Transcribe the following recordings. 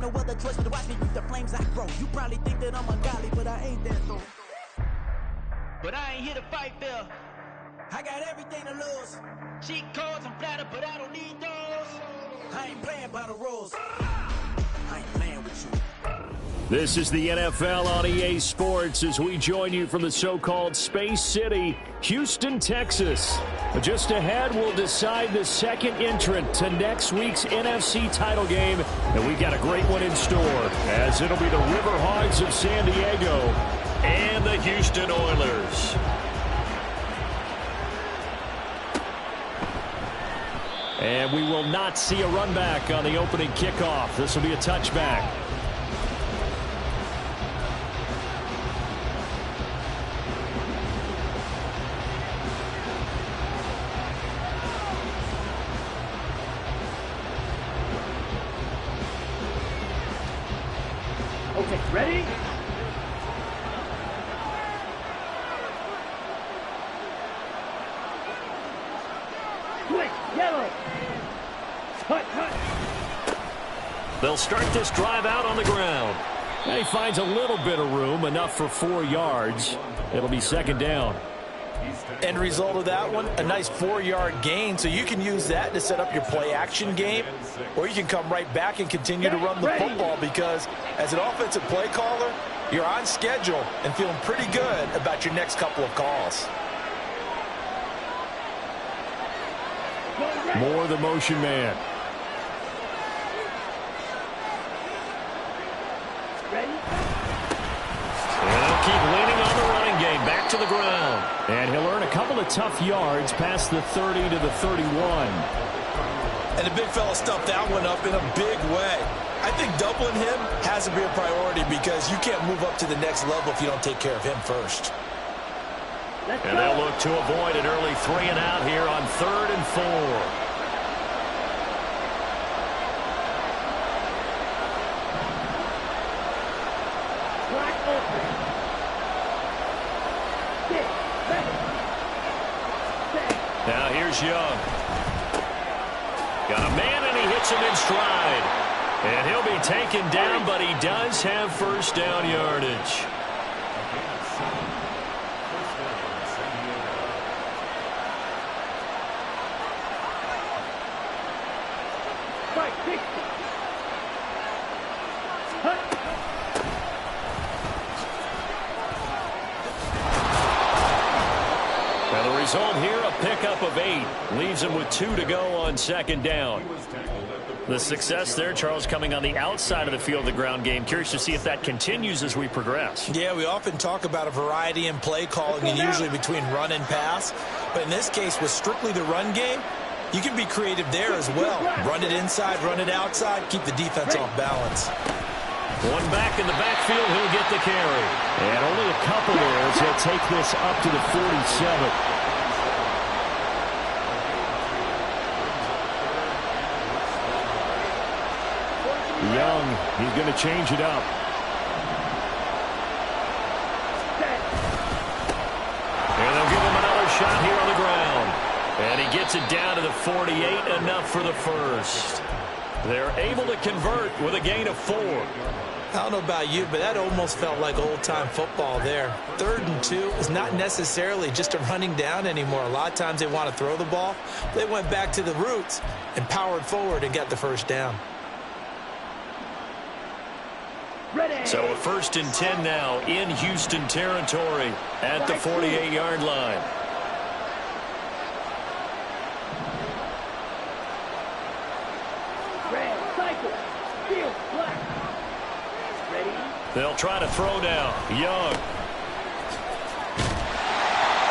no other choice but to watch me reap the flames I grow. You probably think that I'm ungodly, but I ain't that though. But I ain't here to fight, Bill. I got everything to lose. Cheat codes, I'm flattered, but I don't need those. I ain't playing by the rules. I ain't playing with you. This is the NFL on EA Sports as we join you from the so-called Space City, Houston, Texas. Just ahead, we'll decide the second entrant to next week's NFC title game. And we've got a great one in store, as it'll be the RiverHogs of San Diego and the Houston Oilers. And we will not see a run back on the opening kickoff. This will be a touchback. Okay, ready? Switch, yellow. Hut, hut. They'll start this drive out on the ground. And he finds a little bit of room, enough for 4 yards. It'll be second down. End result of that one, a nice 4-yard gain, so you can use that to set up your play-action game, or you can come right back and continue to run the football because as an offensive play caller, you're on schedule and feeling pretty good about your next couple of calls. More the motion man. And he'll keep leaning on the running game, back to the ground. And he'll earn a couple of tough yards past the 30 to the 31. And the big fella stuffed that one up in a big way. I think doubling him has to be a priority because you can't move up to the next level if you don't take care of him first. And they'll look to avoid an early 3 and out here on 3rd and 4. Now here's Young. Got a man and he hits him in stride. And he'll be taken down, but he does have first down yardage. Now the result here, a pickup of 8. Leaves him with 2 to go on second down. The success there, Charles, coming on the outside of the field, the ground game. Curious to see if that continues as we progress. Yeah, we often talk about a variety in play calling and usually between run and pass. But in this case, with strictly the run game, you can be creative there as well. Run it inside, run it outside, keep the defense off balance. One back in the backfield, he'll get the carry. And only a couple there as he'll take this up to the 47. Young, he's going to change it up. And they'll give him another shot here on the ground. And he gets it down to the 48, enough for the first. They're able to convert with a gain of 4. I don't know about you, but that almost felt like old-time football there. 3rd and 2 is not necessarily just a running down anymore. A lot of times they want to throw the ball. They went back to the roots and powered forward and got the first down. So a 1st and 10 now in Houston territory at the 48-yard line. They'll try to throw now. Young.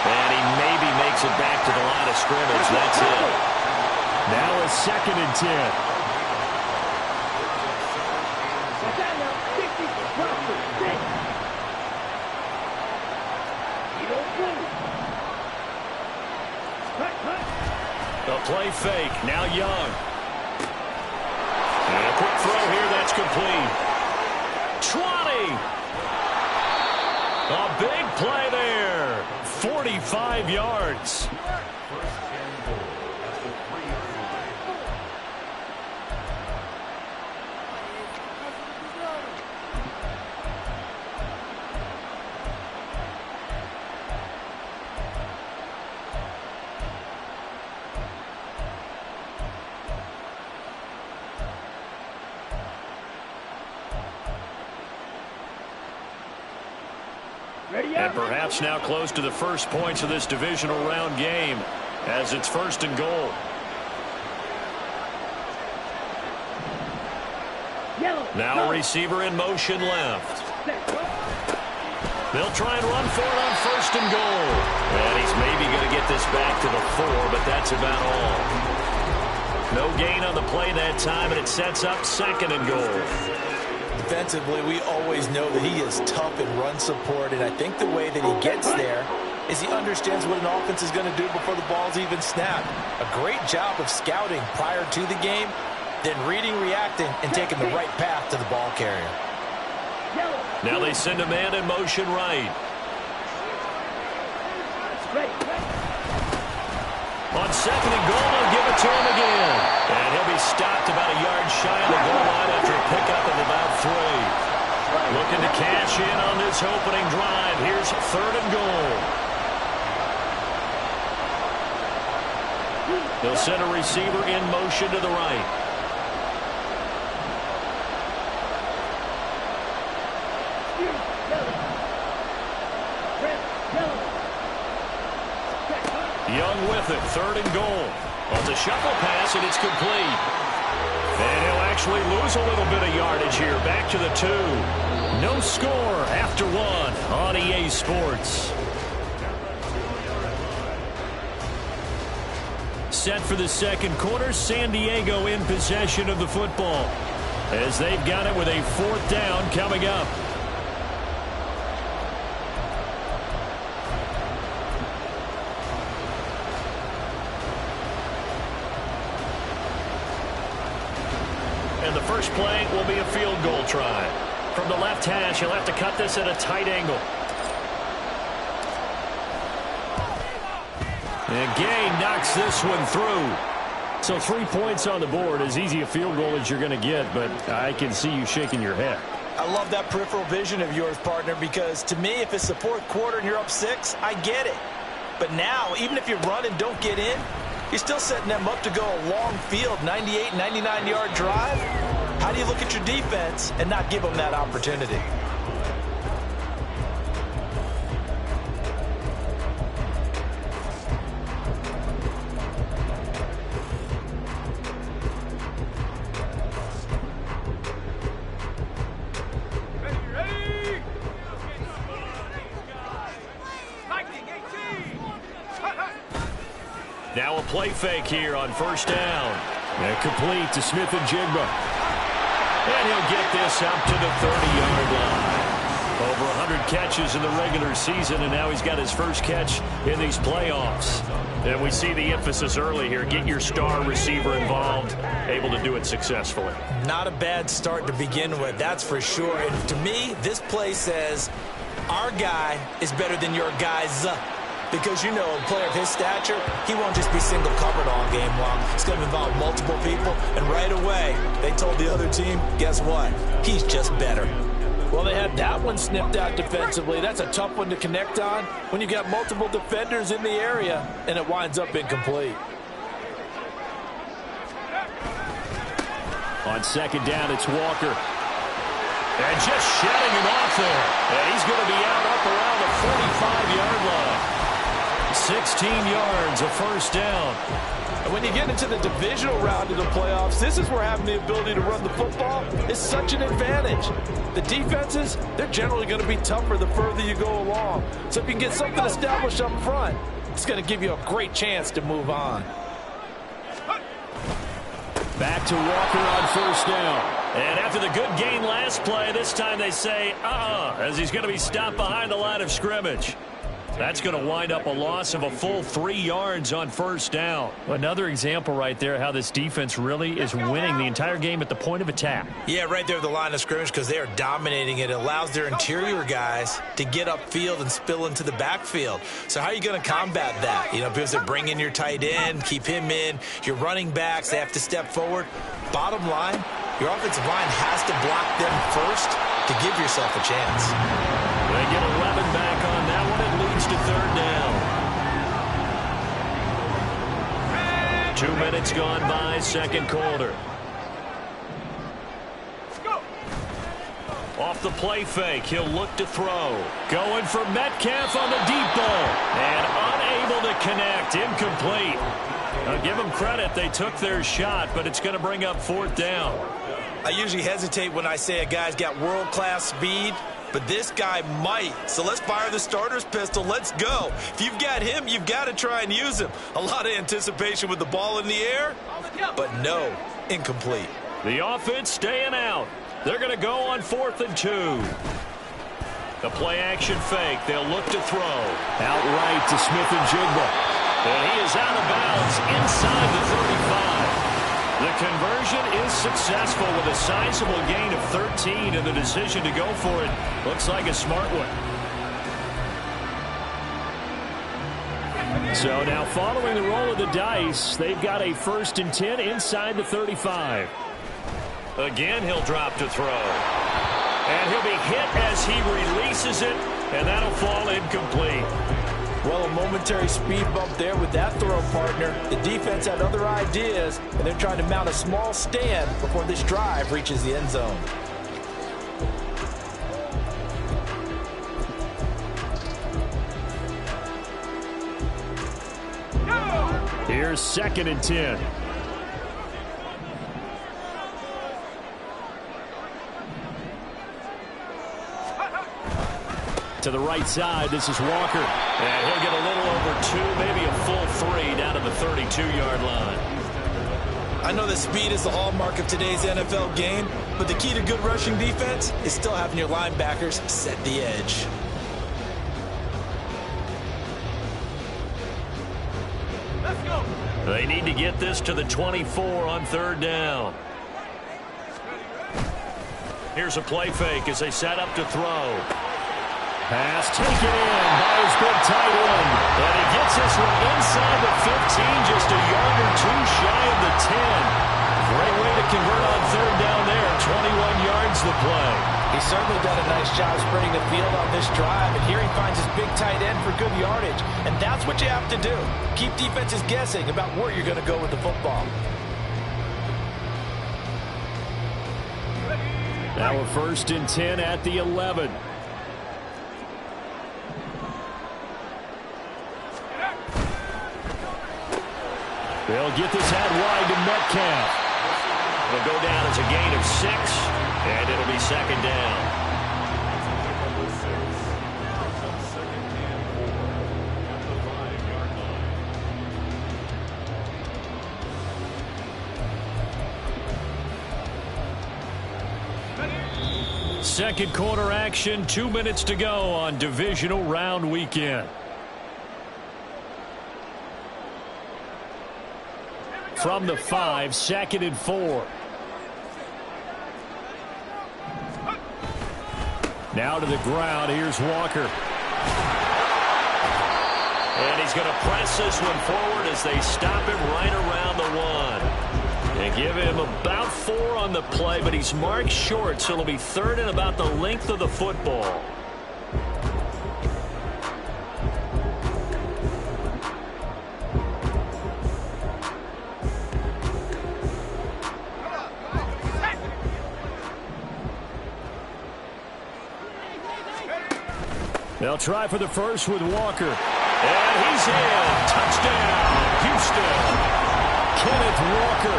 And he maybe makes it back to the line of scrimmage. That's it. Now a 2nd and 10. A play fake. Now Young. And a quick throw here. That's complete. 20. A big play there. 45 yards. And perhaps now close to the first points of this divisional round game as it's 1st and goal. Now a receiver in motion left. They'll try and run for it on 1st and goal. And he's maybe going to get this back to the 4, but that's about all. No gain on the play that time, and it sets up 2nd and goal. Defensively, we always know that he is tough in run support, and I think the way that he gets there is he understands what an offense is going to do before the ball's even snapped. A great job of scouting prior to the game, then reading, reacting, and taking the right path to the ball carrier. Now they send a man in motion right. On 2nd and goal, they'll give it to him again. And he'll be stopped about a yard shy of the goal line after a pickup of about 3. Looking to cash in on this opening drive. Here's 3rd and goal. They'll send a receiver in motion to the right. Young with it, 3rd and goal. Well, it's a shuffle pass, and it's complete. And he'll actually lose a little bit of yardage here. Back to the 2. No score after 1 on EA Sports. Set for the 2nd quarter, San Diego in possession of the football as they've got it with a 4th down coming up. And the first play will be a field goal try. From the left hash, he'll have to cut this at a tight angle. And Gay knocks this one through. So 3 points on the board, as easy a field goal as you're going to get, but I can see you shaking your head. I love that peripheral vision of yours, partner, because to me, if it's the 4th quarter and you're up 6, I get it. But now, even if you run and don't get in, you're still setting them up to go a long field, 98, 99-yard drive. How do you look at your defense and not give them that opportunity? Now a play fake here on 1st down. And complete to Smith and Jigba. And he'll get this up to the 30-yard line. Over 100 catches in the regular season, and now he's got his first catch in these playoffs. And we see the emphasis early here. Get your star receiver involved, able to do it successfully. Not a bad start to begin with, that's for sure. And to me, this play says our guy is better than your guys. Because, you know, a player of his stature, he won't just be single covered all game long. It's going to involve multiple people. And right away, they told the other team, guess what? He's just better. Well, they had that one snipped out defensively. That's a tough one to connect on when you got multiple defenders in the area, and it winds up incomplete. On 2nd down, it's Walker. And just shutting him off there. And he's going to be out up around the 45-yard line. 16 yards, a 1st down. And when you get into the divisional round of the playoffs, this is where having the ability to run the football is such an advantage. The defenses, they're generally going to be tougher the further you go along. So if you can get something established up front, it's going to give you a great chance to move on. Back to Walker on 1st down. And after the good gain last play, this time they say, as he's going to be stopped behind the line of scrimmage. That's going to wind up a loss of a full 3 yards on 1st down. Another example right there how this defense really is winning the entire game at the point of attack. Yeah, right there at the line of scrimmage because they are dominating it. It allows their interior guys to get upfield and spill into the backfield. So how are you going to combat that? You know, because they bring in your tight end, keep him in. Your running backs, they have to step forward. Bottom line, your offensive line has to block them first to give yourself a chance. They get 11 back on that one. It leads to 3rd down. 2 minutes gone by, 2nd quarter. Off the play fake, he'll look to throw. Going for Metcalf on the deep ball. And unable to connect. Incomplete. Now give them credit. They took their shot, but it's going to bring up 4th down. I usually hesitate when I say a guy's got world-class speed, but this guy might. So let's fire the starter's pistol. Let's go. If you've got him, you've got to try and use him. A lot of anticipation with the ball in the air, but no, incomplete. The offense staying out. They're going to go on 4th and 2. The play action fake. They'll look to throw. Out right to Smith-Njigba. And he is out of bounds inside the 35. The conversion is successful with a sizable gain of 13, and the decision to go for it looks like a smart one. So now following the roll of the dice, they've got a 1st and 10 inside the 35. Again, he'll drop to throw. And he'll be hit as he releases it, and that'll fall incomplete. Well, a momentary speed bump there with that throw, partner. The defense had other ideas, and they're trying to mount a small stand before this drive reaches the end zone. Here's 2nd and 10. To the right side, this is Walker. And he'll get a little over 2, maybe a full 3 down to the 32-yard line. I know that speed is the hallmark of today's NFL game, but the key to good rushing defense is still having your linebackers set the edge. Let's go. They need to get this to the 24 on 3rd down. Here's a play fake as they set up to throw. Pass taken in by his big tight end. And he gets this one inside the 15, just a yard or 2 shy of the 10. Great way to convert on 3rd down there. 21 yards the play. He's certainly done a nice job spreading the field on this drive. And here he finds his big tight end for good yardage. And that's what you have to do. Keep defenses guessing about where you're going to go with the football. Now a 1st and 10 at the 11. They'll get this out wide to Metcalf. It'll go down as a gain of 6, and it'll be 2nd down. Second quarter action, 2 minutes to go on divisional round weekend. From the 5, 2nd and 4. Now to the ground. Here's Walker. And he's going to press this one forward as they stop him right around the 1. They give him about 4 on the play, but he's marked short, so it'll be 3rd and about the length of the football. They'll try for the first with Walker. And he's in. Touchdown, Houston. Kenneth Walker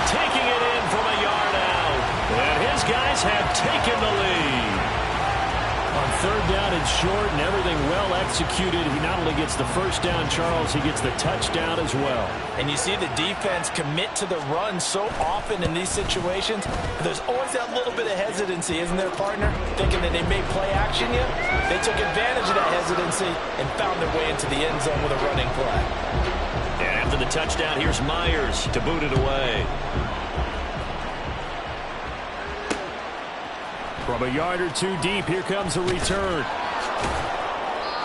taking it in from a yard out. And his guys have taken the lead. On 3rd down and short and everything well executed, he not only gets the first down, Charles, he gets the touchdown as well. And you see the defense commit to the run so often in these situations. There's always that little bit of hesitancy, isn't there, partner? Thinking that they may play action you. They took advantage of that hesitancy and found their way into the end zone with a running play. And after the touchdown, here's Myers to boot it away. From a yard or 2 deep, here comes a return.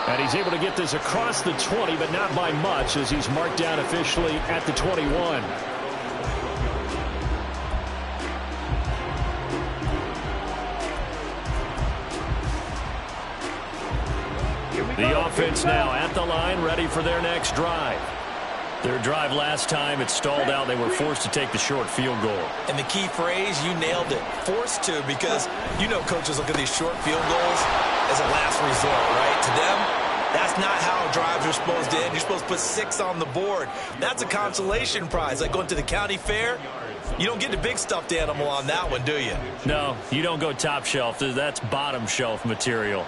And he's able to get this across the 20, but not by much, as he's marked down officially at the 21. The offense now at the line, ready for their next drive. Their drive last time, it stalled out. They were forced to take the short field goal. And the key phrase, you nailed it, forced to, because you know coaches look at these short field goals as a last resort, right? To them, that's not how drives are supposed to end. You're supposed to put 6 on the board. That's a consolation prize. Like going to the county fair, you don't get the big stuffed animal on that one, do you? No, you don't go top shelf. That's bottom shelf material.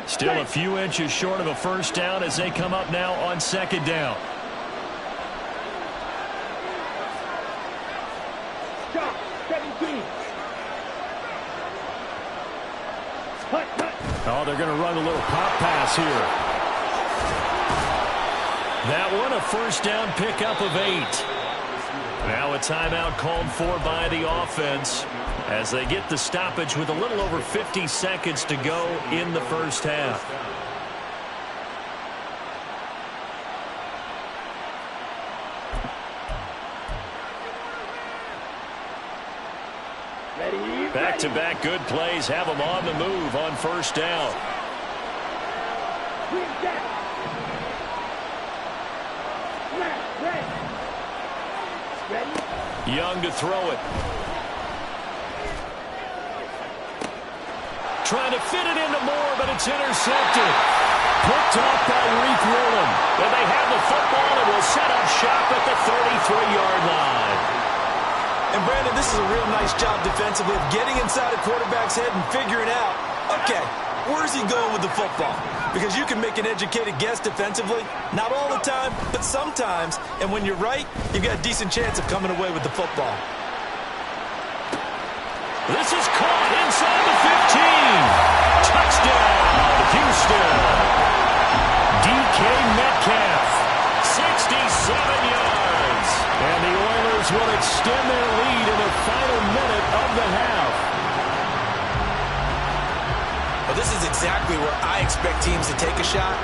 Still a few inches short of a first down as they come up now on second down. Oh, they're going to run a little pop pass here. That one, a first down pickup of 8. Now a timeout called for by the offense as they get the stoppage with a little over 50 seconds to go in the first half. Back-to-back good plays have them on the move on first down. Young to throw it. Trying to fit it into Moore, but it's intercepted. Picked off by Reek Woolen. And they have the football and will set up shop at the 33-yard line. And, Brandon, this is a real nice job defensively of getting inside a quarterback's head and figuring out, okay, where's he going with the football? Because you can make an educated guess defensively. Not all the time, but sometimes. And when you're right, you've got a decent chance of coming away with the football. This is caught inside the 15. Touchdown, Houston. DK Metcalf, 67 yards. And the Oilers will extend their lead in the final minute of the half. Well, this is exactly where I expect teams to take a shot.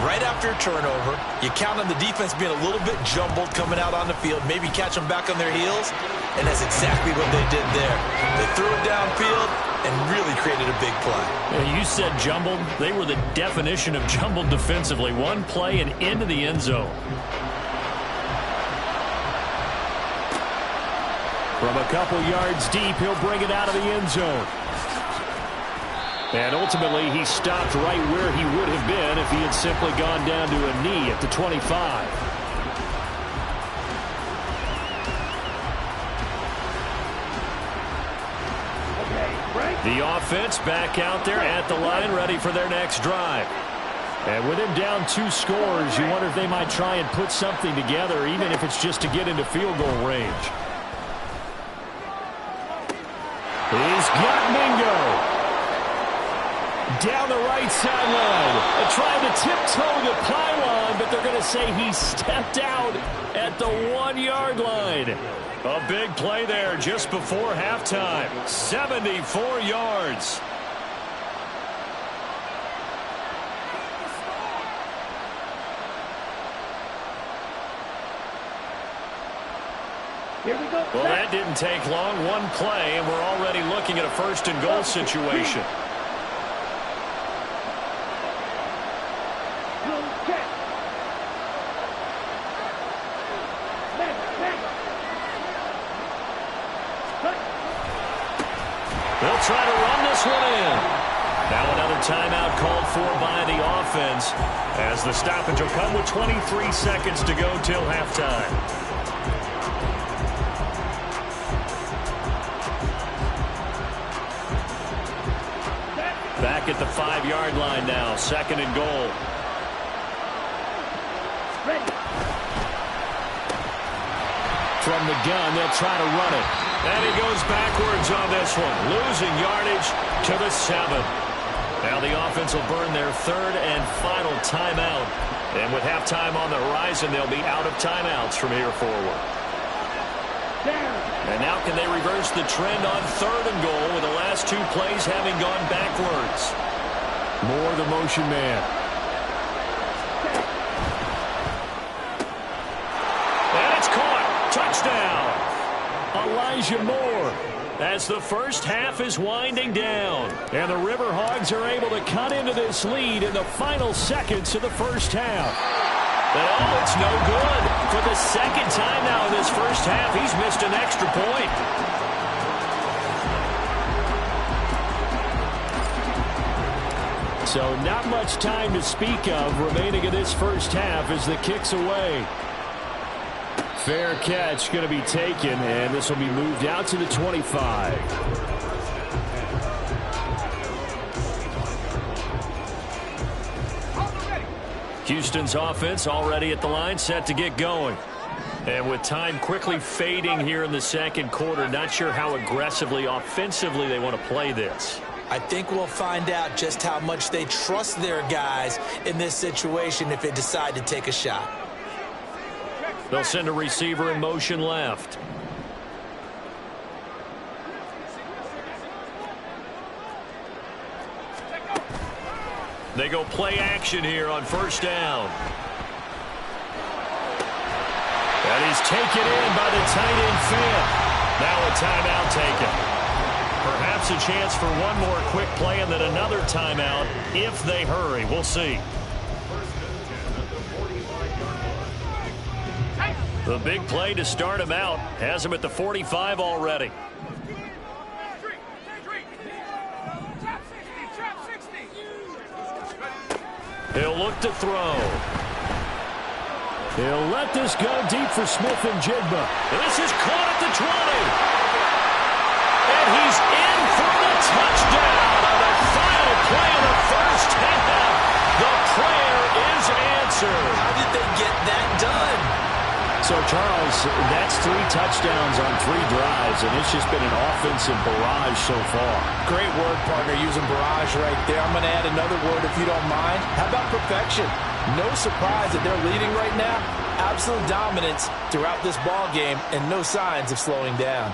Right after a turnover, you count on the defense being a little bit jumbled coming out on the field, maybe catch them back on their heels, and that's exactly what they did there. They threw it downfield and really created a big play. You said jumbled. They were the definition of jumbled defensively. One play and into the end zone. From a couple yards deep, he'll bring it out of the end zone. And ultimately, he stopped right where he would have been if he had simply gone down to a knee at the 25. The offense back out there at the line, ready for their next drive. And with him down 2 scores, you wonder if they might try and put something together, even if it's just to get into field goal range. He's got Mingo. Down the right sideline. Trying to tiptoe the pylon, but they're going to say he stepped out at the 1-yard line. A big play there just before halftime. 74 yards. Here we go. Well, that didn't take long. One play, and we're already looking at a first and goal situation. They'll try to run this one in. Now another timeout called for by the offense as the stoppage will come with 23 seconds to go till halftime. Back at the 5-yard line now, second and goal. Ready. From the gun, they'll try to run it. And he goes backwards on this one, losing yardage to the 7. Now the offense will burn their third and final timeout. And with halftime on the horizon, they'll be out of timeouts from here forward. And now can they reverse the trend on third and goal with the last 2 plays having gone backwards? Moore, the motion man. And it's caught. Touchdown. Elijah Moore. As the first half is winding down. And the RiverHogs are able to cut into this lead in the final seconds of the first half. Oh, it's no good. For the second time now in this first half, he's missed an extra point. So not much time to speak of remaining in this first half as the kick's away. Fair catch going to be taken, and this will be moved out to the 25. Houston's offense already at the line, set to get going. And with time quickly fading here in the second quarter, not sure how aggressively, offensively they want to play this. I think we'll find out just how much they trust their guys in this situation if they decide to take a shot. They'll send a receiver in motion left. They go play action here on first down. That is taken in by the tight end Fant. Now a timeout taken. Perhaps a chance for one more quick play and then another timeout if they hurry. We'll see. The big play to start him out has him at the 45 already. He'll look to throw. He'll let this go deep for Smith and Jigba. This is caught at the 20. And he's in for the touchdown on the final play of the first half. The prayer is answered. How did they get that done? So, Charles, that's 3 touchdowns on 3 drives, and it's just been an offensive barrage so far. Great word, partner, using barrage right there. I'm going to add another word if you don't mind. How about perfection? No surprise that they're leading right now. Absolute dominance throughout this ball game and no signs of slowing down.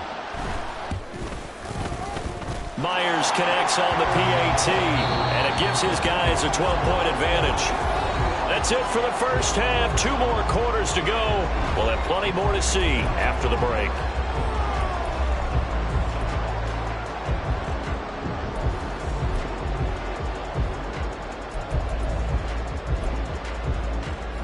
Myers connects on the PAT, and it gives his guys a 12-point advantage. That's it for the first half. 2 more quarters to go. We'll have plenty more to see after the break.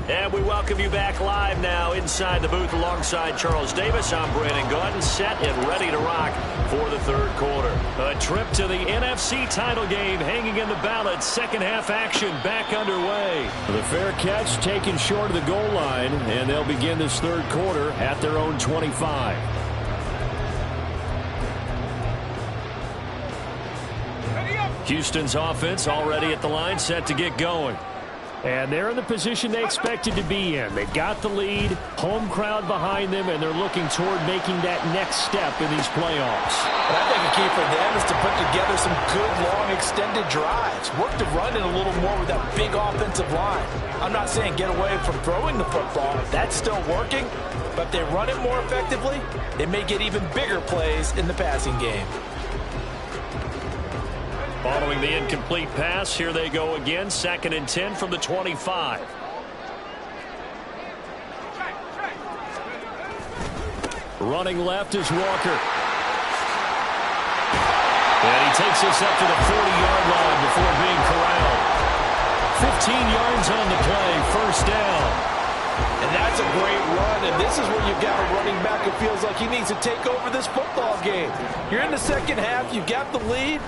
And we welcome you back live now inside the booth alongside Charles Davis. I'm Brandon Gaudin, set and ready to rock for the third quarter. A trip to the NFC title game hanging in the balance. Second half action back underway. The fair catch taken short of the goal line, and they'll begin this third quarter at their own 25. Houston's offense already at the line, set to get going. And they're in the position they expected to be in. They got the lead, home crowd behind them, and they're looking toward making that next step in these playoffs. And I think a key for them is to put together some good, long, extended drives. Work the run in a little more with that big offensive line. I'm not saying get away from throwing the football. That's still working. But if they run it more effectively, they may get even bigger plays in the passing game. Following the incomplete pass, here they go again. 2nd and 10 from the 25. Running left is Walker. And he takes us up to the 40-yard line before being corralled. 15 yards on the play, first down. And that's a great run, and this is where you've got a running back who feels like he needs to take over this football game. You're in the second half, you got the lead.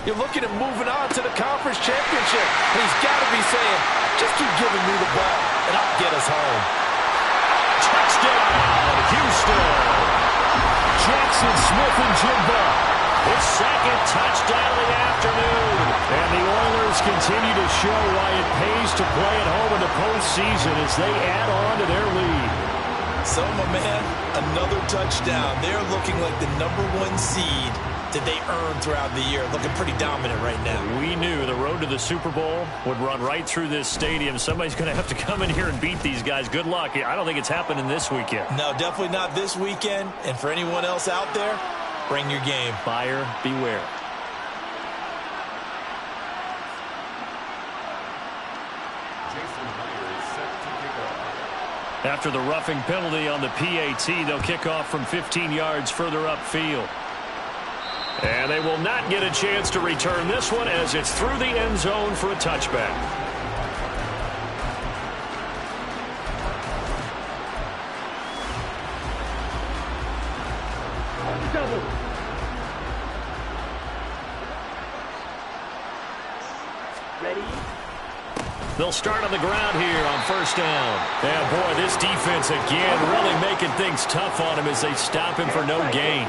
You're looking at moving on to the conference championship. And he's got to be saying, just keep giving me the ball, and I'll get us home. Touchdown, Houston. Jackson Smith and Jigba. His second touchdown of the afternoon. And the Oilers continue to show why it pays to play at home in the postseason as they add on to their lead. So, my man, another touchdown. They're looking like the #1 seed that they earned throughout the year. Looking pretty dominant right now. We knew the road to the Super Bowl would run right through this stadium. Somebody's going to have to come in here and beat these guys. Good luck. I don't think it's happening this weekend. No, definitely not this weekend. And for anyone else out there, bring your game. Buyer beware. After the roughing penalty on the PAT, they'll kick off from 15 yards further upfield. And they will not get a chance to return this one as it's through the end zone for a touchback. Ready? They'll start on the ground here on first down. And boy, this defense again really making things tough on him as they stop him for no gain.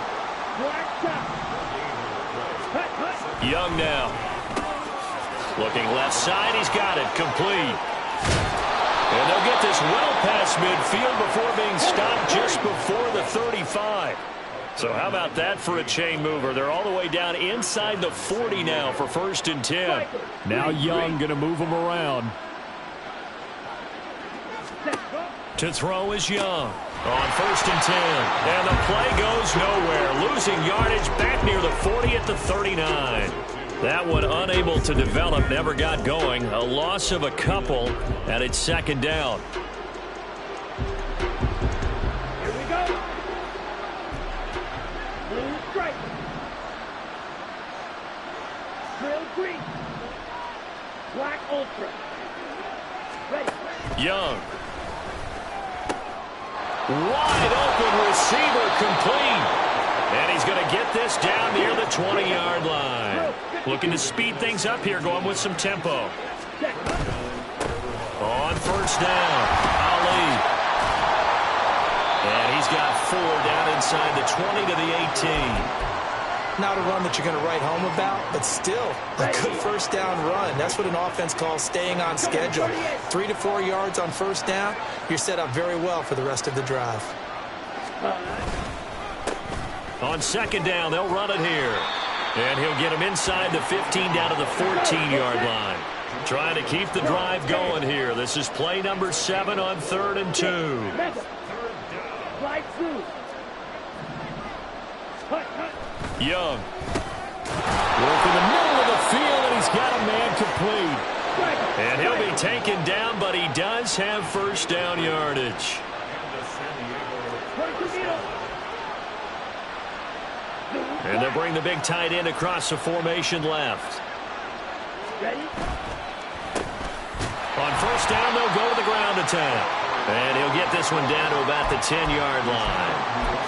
Young now. Looking left side, he's got it, complete. And they'll get this well past midfield before being stopped just before the 35. So how about that for a chain mover? They're all the way down inside the 40 now for first and 10. Now Young going to move them around. To throw is Young on first and 10. And the play goes nowhere. Losing yardage back near the 40 at the 39. That one unable to develop, never got going. A loss of a couple, and it's second down. Here we go. Blue stripe. Grill green. Black ultra. Ready. Young. Wide open receiver, complete. And he's going to get this down near the 20-yard line. Looking to speed things up here, going with some tempo. On first down, Ali. And he's got 4 down inside the 20 to the 18. Not a run that you're going to write home about, but still a good first down run. That's what an offense calls staying on schedule. 3 to 4 yards on first down, you're set up very well for the rest of the drive. On second down, they'll run it here. And he'll get him inside the 15 down to the 14-yard line. Trying to keep the drive going here. This is play number 7 on 3rd and 2. Young. Work in the middle of the field, and he's got a man complete. And he'll be taken down, but he does have first down yardage. And they'll bring the big tight end across the formation left. Ready? On first down, they'll go to the ground attack. And he'll get this one down to about the 10-yard line.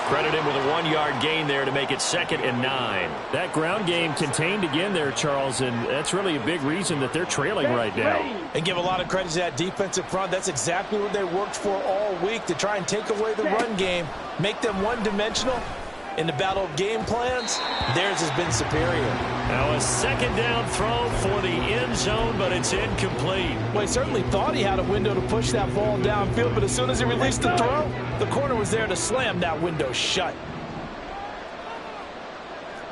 Credit him with a 1-yard gain there to make it 2nd and 9. That ground game contained again there, Charles, and that's really a big reason that they're trailing right now. And give a lot of credit to that defensive front. That's exactly what they worked for all week, to try and take away the run game, make them one-dimensional. In the battle of game plans, theirs has been superior. Now a second down throw for the end zone, but it's incomplete. Well, he certainly thought he had a window to push that ball downfield, but as soon as he released the throw, the corner was there to slam that window shut.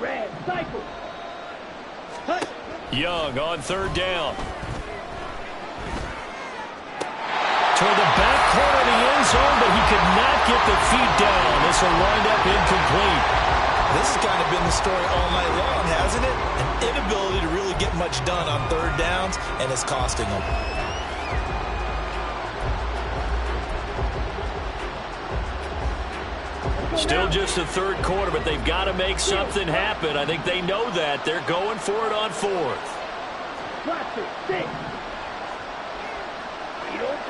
Red cycle. Young on 3rd down. Toward the back corner of the end zone, but he could not get the feet down. This will wind up incomplete. This has kind of been the story all night long, hasn't it? An inability to really get much done on 3rd downs, and it's costing them. Still just the 3rd quarter, but they've got to make something happen. I think they know that. They're going for it on 4th. Blaster, 6.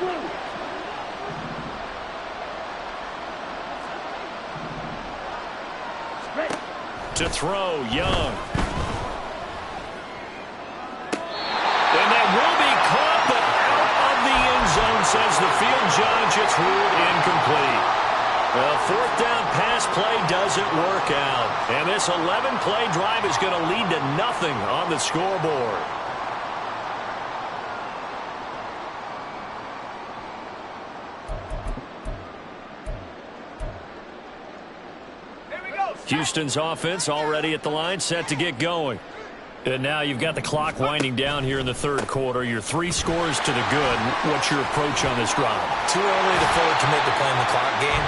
Blue. Ready. To throw, Young. And that will be caught, but out of the end zone, says the field judge. It's ruled incomplete. Well, 4th down pass play doesn't work out. And this 11-play drive is going to lead to nothing on the scoreboard. Houston's offense already at the line, set to get going. And now you've got the clock winding down here in the 3rd quarter. You're 3 scores to the good. What's your approach on this drive? Too early to fully commit to playing the clock game.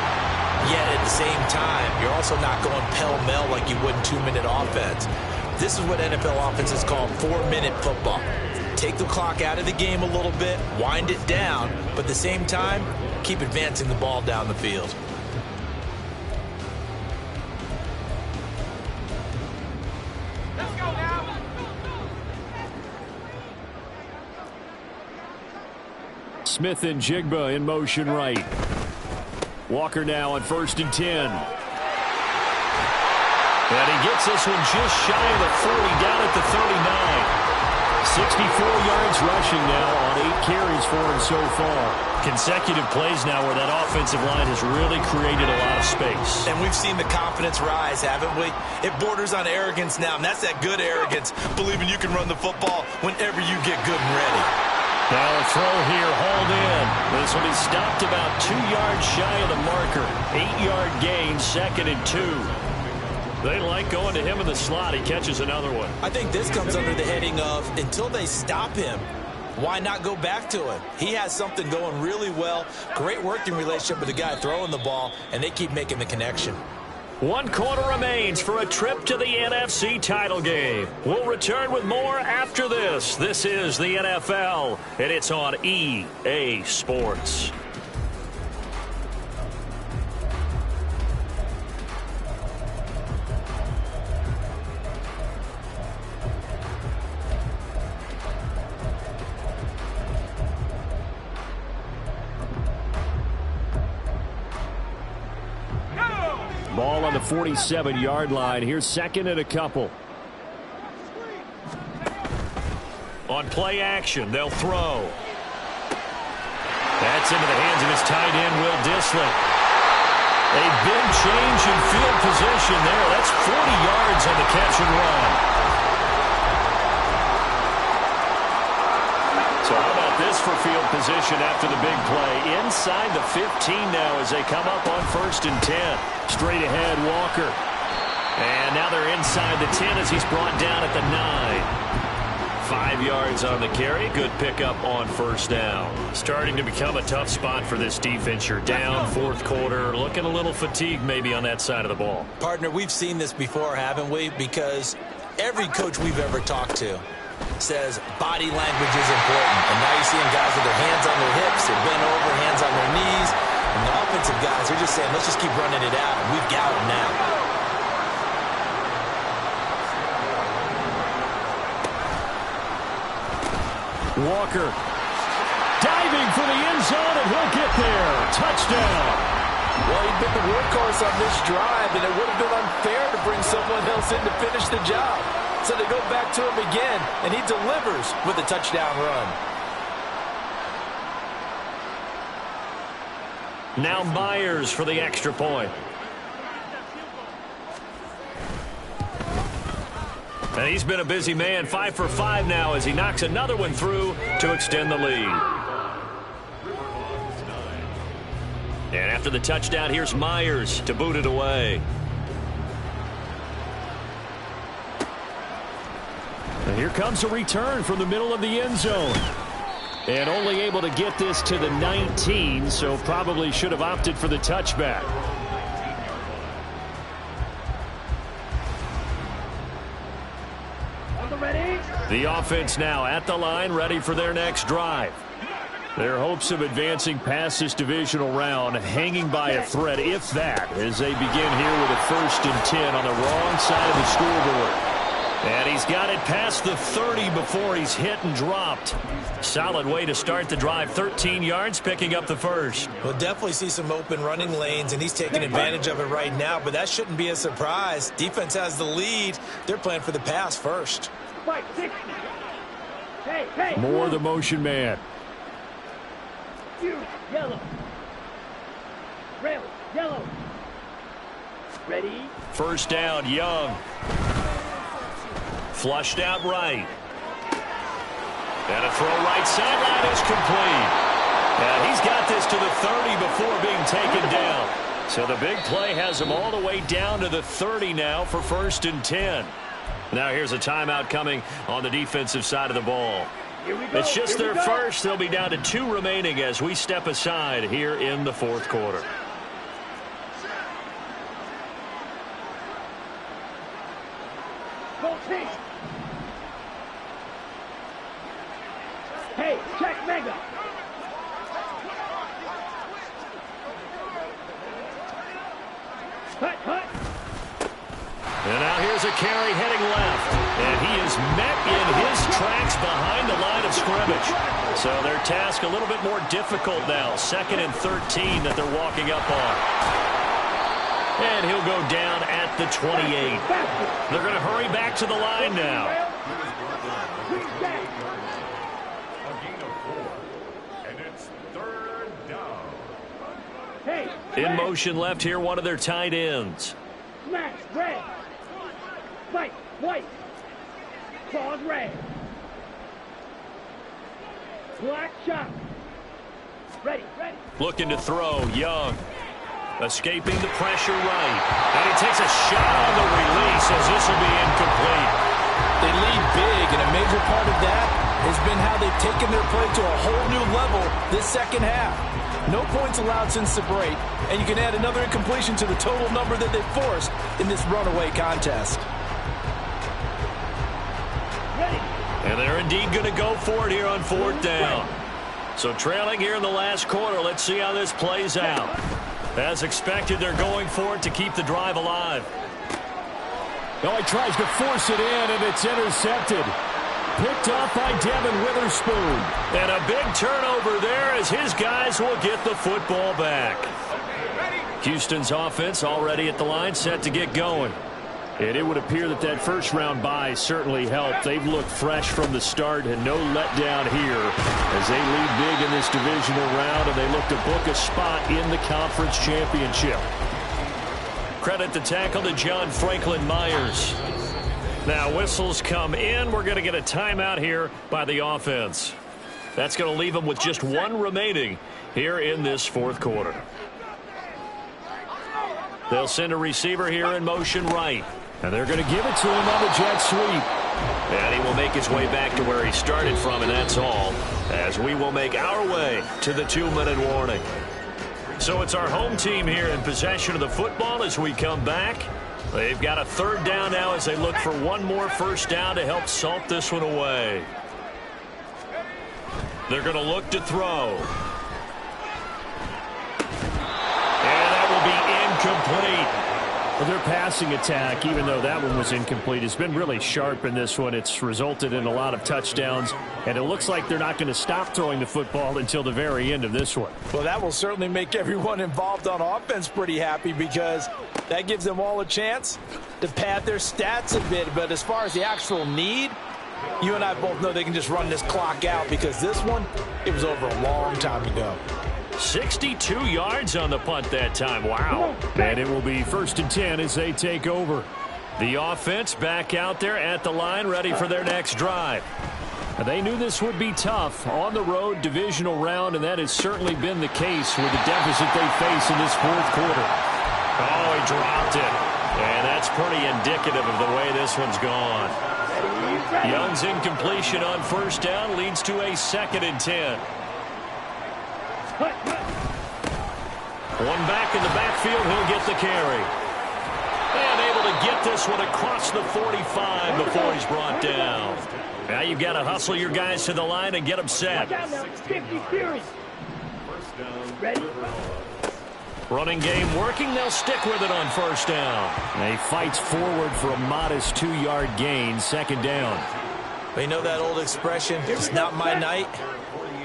Yet at the same time, you're also not going pell-mell like you would in 2-minute offense. This is what NFL offenses call 4-minute football. Take the clock out of the game a little bit, wind it down, but at the same time, keep advancing the ball down the field. Smith and Jigba in motion right. Walker now on 1st and 10. And he gets this one just shy of the 40, down at the 39. 64 yards yards rushing now on 8 carries for him so far. Consecutive plays now where that offensive line has really created a lot of space. And we've seen the confidence rise, haven't we? It borders on arrogance now, and that's that good arrogance, believing you can run the football whenever you get good and ready. Now a throw here, hauled in. This will be stopped about 2 yards shy of the marker. 8-yard gain, 2nd and 2. They like going to him in the slot. He catches another one. I think this comes under the heading of until they stop him, why not go back to him? He has something going really well. Great working relationship with the guy throwing the ball, and they keep making the connection. 1 quarter remains for a trip to the NFC title game. We'll return with more after this. This is the NFL, and it's on EA Sports. Ball on the 47-yard line. Here's 2nd and a couple. On play action, they'll throw. That's into the hands of his tight end, Will Dissly. A big change in field position there. That's 40 yards on the catch and run. So how about this for field position after the big play? Inside the 15 now as they come up on 1st and 10. Straight ahead, Walker. And now they're inside the 10 as he's brought down at the 9. 5 yards on the carry. Good pickup on 1st down. Starting to become a tough spot for this defense. You're down 4th quarter. Looking a little fatigued maybe on that side of the ball. Partner, we've seen this before, haven't we? Because every coach we've ever talked to says body language is important. And now you're seeing guys with their hands on their hips, they're bent over, hands on their knees. And the offensive guys are just saying, let's just keep running it out. And we've got them now. Walker diving for the end zone, and he'll get there. Touchdown. Well, he'd been the workhorse on this drive, and it would have been unfair to bring someone else in to finish the job. So they go back to him again, and he delivers with a touchdown run. Now Myers for the extra point. And he's been a busy man. 5 for 5 now as he knocks another one through to extend the lead. And after the touchdown, here's Myers to boot it away. And here comes a return from the middle of the end zone. And only able to get this to the 19, so probably should have opted for the touchback. The offense now at the line, ready for their next drive. Their hopes of advancing past this divisional round hanging by a thread, if that, as they begin here with a 1st and 10 on the wrong side of the scoreboard. And he's got it past the 30 before he's hit and dropped. Solid way to start the drive. 13 yards, picking up the 1st. We'll definitely see some open running lanes, and he's taking advantage of it right now, but that shouldn't be a surprise. Defense has the lead. They're playing for the pass first. More the motion man. Yellow. Rail, yellow. Ready? 1st down, Young. Flushed out right. And a throw right sideline is complete. And he's got this to the 30 before being taken down. So the big play has him all the way down to the 30 now for 1st and 10. Now here's a timeout coming on the defensive side of the ball. It's just their first. They'll be down to 2 remaining as we step aside here in the 4th quarter. Hey, check Mega. Hut. And now here's a carry heading left. And he is met in his tracks behind the line of scrimmage. So their task a little bit more difficult now. 2nd and 13 that they're walking up on. And he'll go down at the 28. They're going to hurry back to the line now. In motion left here, one of their tight ends. Smash, red. Fight, white. Claws, red. Black shot. Ready. Looking to throw, Young. Escaping the pressure right. And he takes a shot on the release as this will be incomplete. They lead big, and a major part of that has been how they've taken their play to a whole new level this second half. No points allowed since the break, and you can add another incompletion to the total number that they've forced in this runaway contest. Ready. And they're indeed going to go for it here on fourth down. So trailing here in the last quarter, let's see how this plays out. As expected, they're going for it to keep the drive alive. Oh, he tries to force it in, and it's intercepted. Picked off by Devin Witherspoon. And a big turnover there as his guys will get the football back. Houston's offense already at the line, set to get going. And it would appear that that first-round bye certainly helped. They've looked fresh from the start and no letdown here as they lead big in this divisional round, and they look to book a spot in the conference championship. Credit the tackle to John Franklin Myers. Now whistles come in. We're going to get a timeout here by the offense. That's going to leave them with just one remaining here in this fourth quarter. They'll send a receiver here in motion right. And they're going to give it to him on the jet sweep. And he will make his way back to where he started from, and that's all, as we will make our way to the 2-minute warning. So it's our home team here in possession of the football as we come back. They've got a third down now as they look for one more first down to help salt this one away. They're going to look to throw. And that will be incomplete. Well, their passing attack, even though that one was incomplete, has been really sharp in this one. It's resulted in a lot of touchdowns, and it looks like they're not going to stop throwing the football until the very end of this one. Well, that will certainly make everyone involved on offense pretty happy because that gives them all a chance to pad their stats a bit. But as far as the actual need, you and I both know they can just run this clock out because this one, it was over a long time ago. 62 yards on the punt that time. Wow. And it will be 1st and 10 as they take over. The offense back out there at the line, ready for their next drive. They knew this would be tough on the road divisional round, and that has certainly been the case with the deficit they face in this fourth quarter. Oh, he dropped it. And that's pretty indicative of the way this one's gone. Young's incompletion on first down leads to a 2nd and 10. One back in the backfield, he'll get the carry. And able to get this one across the 45 before he's brought down. Now you've got to hustle your guys to the line and get them set. Running game working, they'll stick with it on first down. And he fights forward for a modest 2-yard gain, 2nd down. But you know that old expression, it's not my night.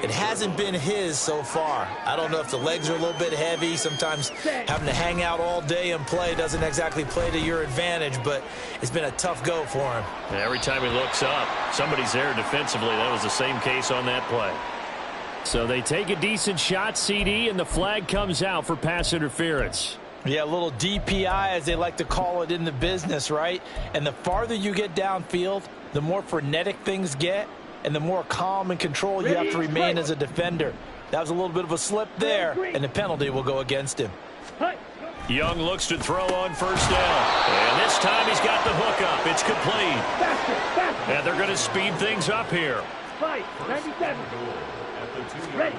It hasn't been his so far. I don't know if the legs are a little bit heavy. Sometimes having to hang out all day and play doesn't exactly play to your advantage, but it's been a tough go for him. Every time he looks up, somebody's there defensively. That was the same case on that play. So they take a decent shot, CD, and the flag comes out for pass interference. Yeah, a little DPI, as they like to call it in the business, right? And the farther you get downfield, the more frenetic things get, and the more calm and control you have to remain as a defender. That was a little bit of a slip there, and the penalty will go against him. Young looks to throw on first down. And this time he's got the hook up. It's complete. And they're going to speed things up here. 97. Ready.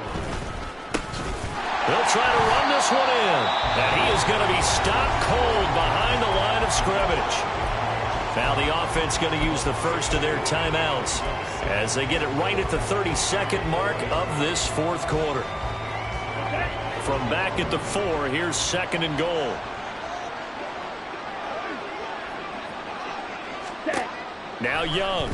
They'll try to run this one in. And he is going to be stopped cold behind the line of scrimmage. Now the offense going to use the first of their timeouts as they get it right at the 32nd mark of this fourth quarter. From back at the 4, here's 2nd and goal. Now Young.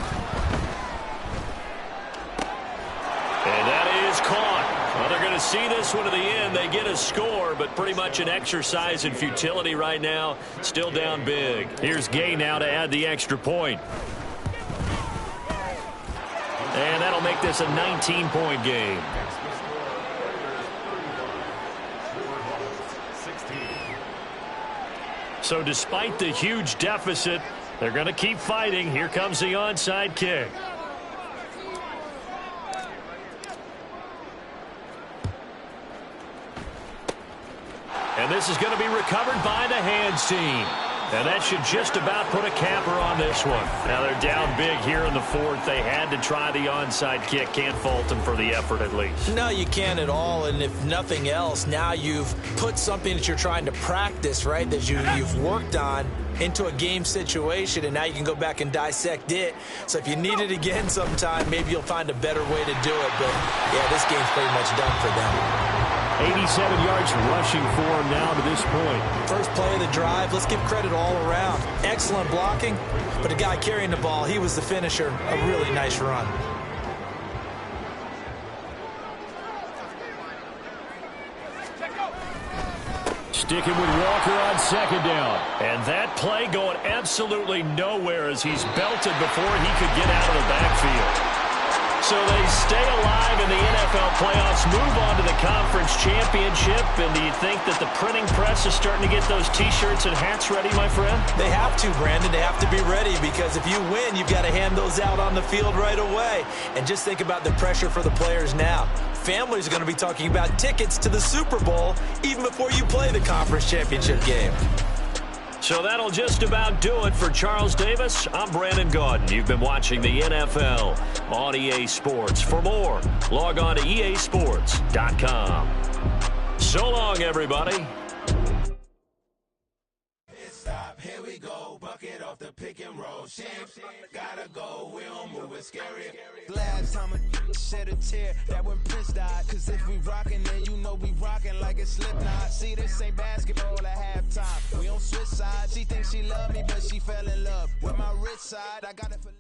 And that is caught. Well, they're going to see this one to the end. They get a score, but pretty much an exercise in futility right now. Still down big. Here's Gay now to add the extra point. And that'll make this a 19-point game. So despite the huge deficit, they're going to keep fighting. Here comes the onside kick. And this is going to be recovered by the hands team. And that should just about put a capper on this one. Now they're down big here in the fourth. They had to try the onside kick. Can't fault them for the effort at least. No, you can't at all. And if nothing else, now you've put something that you're trying to practice, right, that you've worked on into a game situation, and now you can go back and dissect it. So if you need it again sometime, maybe you'll find a better way to do it. But, yeah, this game's pretty much done for them. 87 yards rushing for him now to this point. First play of the drive, let's give credit all around. Excellent blocking, but the guy carrying the ball, he was the finisher. A really nice run. Sticking with Walker on second down. And that play going absolutely nowhere as he's belted before he could get out of the backfield. So they stay alive in the NFL playoffs, move on to the conference championship. And do you think that the printing press is starting to get those T-shirts and hats ready, my friend? They have to, Brandon. They have to be ready because if you win, you've got to hand those out on the field right away. And just think about the pressure for the players now. Families are going to be talking about tickets to the Super Bowl even before you play the conference championship game. So that'll just about do it for Charles Davis. I'm Brandon Gaudin. You've been watching the NFL on EA Sports. For more, log on to easports.com. So long, everybody. Here we go, bucket off the pick and roll. Gotta go, we don't move it scary. Last time I shed a tear, that when Prince died. Cause if we rockin', then you know we rockin' like it's Slipknot. See, this ain't basketball at halftime. We don't switch sides. She thinks she love me, but she fell in love with my rich side. I got it for...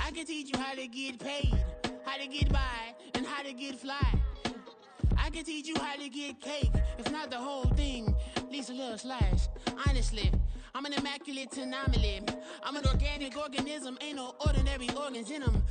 I can teach you how to get paid, how to get by, and how to get fly. I can teach you how to get cake, if not the whole thing, at least a little slice. Honestly, I'm an immaculate anomaly. I'm an organic organism, ain't no ordinary organs in them.